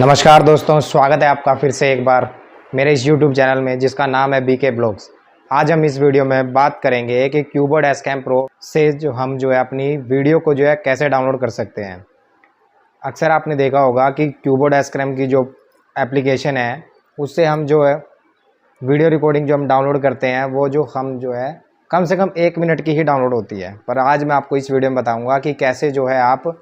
नमस्कार दोस्तों, स्वागत है आपका फिर से एक बार मेरे इस YouTube चैनल में जिसका नाम है BK ब्लॉग्स। आज हम इस वीडियो में बात करेंगे कि क्यूबोर्ड एसकेम प्रो से हम अपनी वीडियो को कैसे डाउनलोड कर सकते हैं। अक्सर आपने देखा होगा कि क्यूबोर्ड एसकेम की जो एप्लीकेशन है उससे हम वीडियो रिकॉर्डिंग जो हम डाउनलोड करते हैं वो हम कम से कम 1 मिनट की ही डाउनलोड होती है। पर आज मैं आपको इस वीडियो में बताऊँगा कि कैसे आप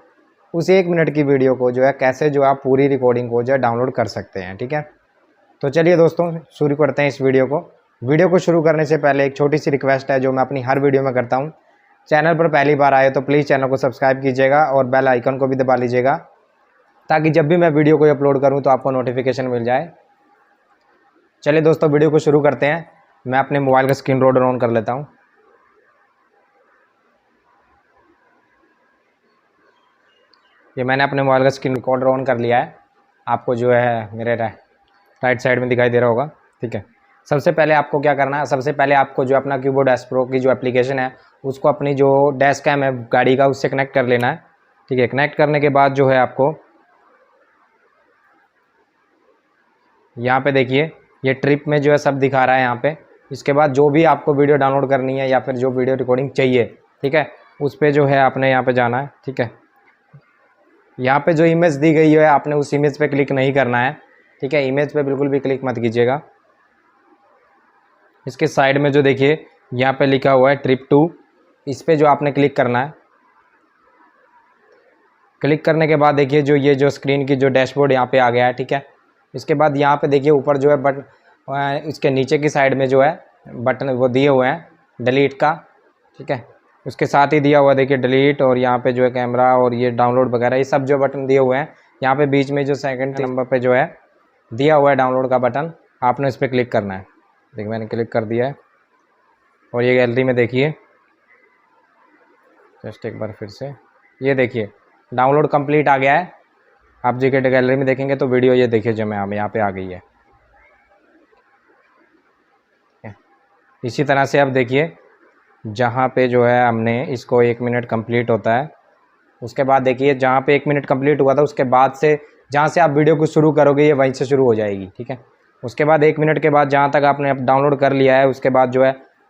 उस 1 मिनट की वीडियो को कैसे आप पूरी रिकॉर्डिंग को डाउनलोड कर सकते हैं। ठीक है, तो चलिए दोस्तों शुरू करते हैं इस वीडियो को शुरू करने से पहले एक छोटी सी रिक्वेस्ट है जो मैं अपनी हर वीडियो में करता हूं। चैनल पर पहली बार आए तो प्लीज़ चैनल को सब्सक्राइब कीजिएगा और बेल आइकन को भी दबा लीजिएगा ताकि जब भी मैं वीडियो को अपलोड करूं तो आपको नोटिफिकेशन मिल जाए। चलिए दोस्तों वीडियो को शुरू करते हैं। मैं अपने मोबाइल का स्क्रीन रिकॉर्डर ऑन कर लेता हूँ। ये मैंने अपने मोबाइल का स्क्रीन रिकॉर्डर ऑन कर लिया है। आपको मेरे राइट साइड में दिखाई दे रहा होगा। ठीक है, सबसे पहले आपको क्या करना है, सबसे पहले आपको अपना क्यूबोर्ड एस प्रो की जो एप्लीकेशन है उसको अपनी जो डैश कैम है गाड़ी का उससे कनेक्ट कर लेना है। ठीक है, कनेक्ट करने के बाद आपको यहाँ पे देखिए ये ट्रिप में सब दिखा रहा है यहाँ पे। इसके बाद जो भी आपको वीडियो डाउनलोड करनी है या फिर जो वीडियो रिकॉर्डिंग चाहिए, ठीक है, उस पर आपने यहाँ पे जाना है। ठीक है, यहाँ पे जो इमेज दी गई है आपने उस इमेज पे क्लिक नहीं करना है। ठीक है, इमेज पे बिल्कुल भी क्लिक मत कीजिएगा। इसके साइड में देखिए यहाँ पे लिखा हुआ है ट्रिप 2, इस पे आपने क्लिक करना है। क्लिक करने के बाद देखिए ये स्क्रीन की डैशबोर्ड यहाँ पे आ गया है। ठीक है, इसके बाद यहाँ पे देखिए ऊपर इसके नीचे की साइड में बटन वो दिए हुए हैं डिलीट का। ठीक है, उसके साथ ही दिया हुआ देखिए डिलीट और यहाँ पे कैमरा और ये डाउनलोड वगैरह ये सब बटन दिए हुए हैं। यहाँ पे बीच में सेकंड नंबर पे दिया हुआ है डाउनलोड का बटन, आपने इस पर क्लिक करना है। देखिए मैंने क्लिक कर दिया है और ये गैलरी में देखिए जस्ट एक बार फिर से ये देखिए डाउनलोड कंप्लीट आ गया है। आप गैलरी में देखेंगे तो वीडियो ये देखिए यहाँ पे आ गई है। इसी तरह से आप देखिए जहाँ पे हमने इसको 1 मिनट कंप्लीट होता है, उसके बाद देखिए जहाँ पे 1 मिनट कंप्लीट हुआ था उसके बाद से जहाँ से आप वीडियो को शुरू करोगे ये वहीं से शुरू हो जाएगी। ठीक है, उसके बाद 1 मिनट के बाद जहाँ तक आपने डाउनलोड कर लिया है उसके बाद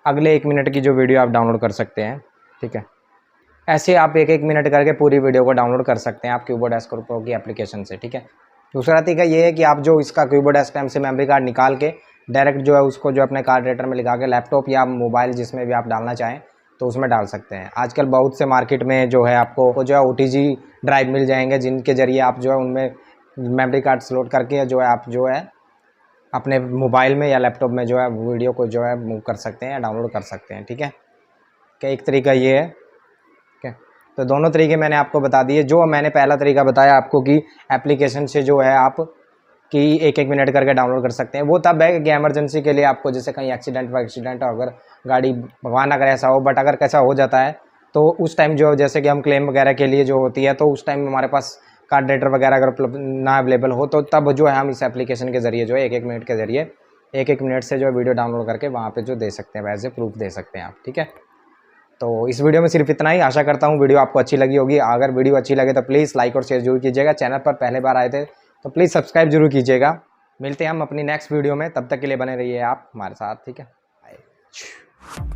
अगले 1 मिनट की वीडियो आप डाउनलोड कर सकते हैं। ठीक है, ऐसे आप 1-1 मिनट करके पूरी वीडियो को डाउनलोड कर सकते हैं आप क्यूबोर्ड एस प्रो की एप्लीकेशन से। ठीक है, दूसरा तरीका ये है कि आप इसका क्यूबोर्ड एस से मेमोरी कार्ड निकाल के डायरेक्ट उसको अपने कार्ड रीडर में लगा के लैपटॉप या मोबाइल जिसमें भी आप डालना चाहें तो उसमें डाल सकते हैं। आजकल बहुत से मार्केट में आपको OTG ड्राइव मिल जाएंगे जिनके ज़रिए आप उनमें मेमोरी कार्ड स्लॉट करके आप अपने मोबाइल में या लैपटॉप में वीडियो को मूव कर सकते हैं या डाउनलोड कर सकते हैं। ठीक है, क्या एक तरीका ये है। ठीक है, तो दोनों तरीके मैंने आपको बता दिए। जो मैंने पहला तरीका बताया आपको कि एप्लीकेशन से आप कि 1-1 मिनट करके डाउनलोड कर सकते हैं, वो तब है कि इमरजेंसी के लिए आपको जैसे कहीं एक्सीडेंट हो, अगर गाड़ी भगवान अगर ऐसा हो, बट अगर कैसा हो जाता है तो उस टाइम जैसे कि हम क्लेम वगैरह के लिए होती है तो उस टाइम हमारे पास कार्ड रीडर वगैरह अगर ना अवेलेबल हो तो तब हम इस एप्लीकेशन के ज़रिए 1-1 मिनट के ज़रिए 1-1 मिनट से वीडियो डाउनलोड करके वहाँ पे दे सकते हैं, वैसे प्रूफ दे सकते हैं आप। ठीक है, तो इस वीडियो में सिर्फ इतना ही। आशा करता हूँ वीडियो आपको अच्छी लगी होगी। अगर वीडियो अच्छी लगे तो प्लीज़ लाइक और शेयर जरूर कीजिएगा। चैनल पर पहले बार आए थे तो प्लीज़ सब्सक्राइब जरूर कीजिएगा। मिलते हैं हम अपनी नेक्स्ट वीडियो में, तब तक के लिए बने रहिए आप हमारे साथ। ठीक है, बाय।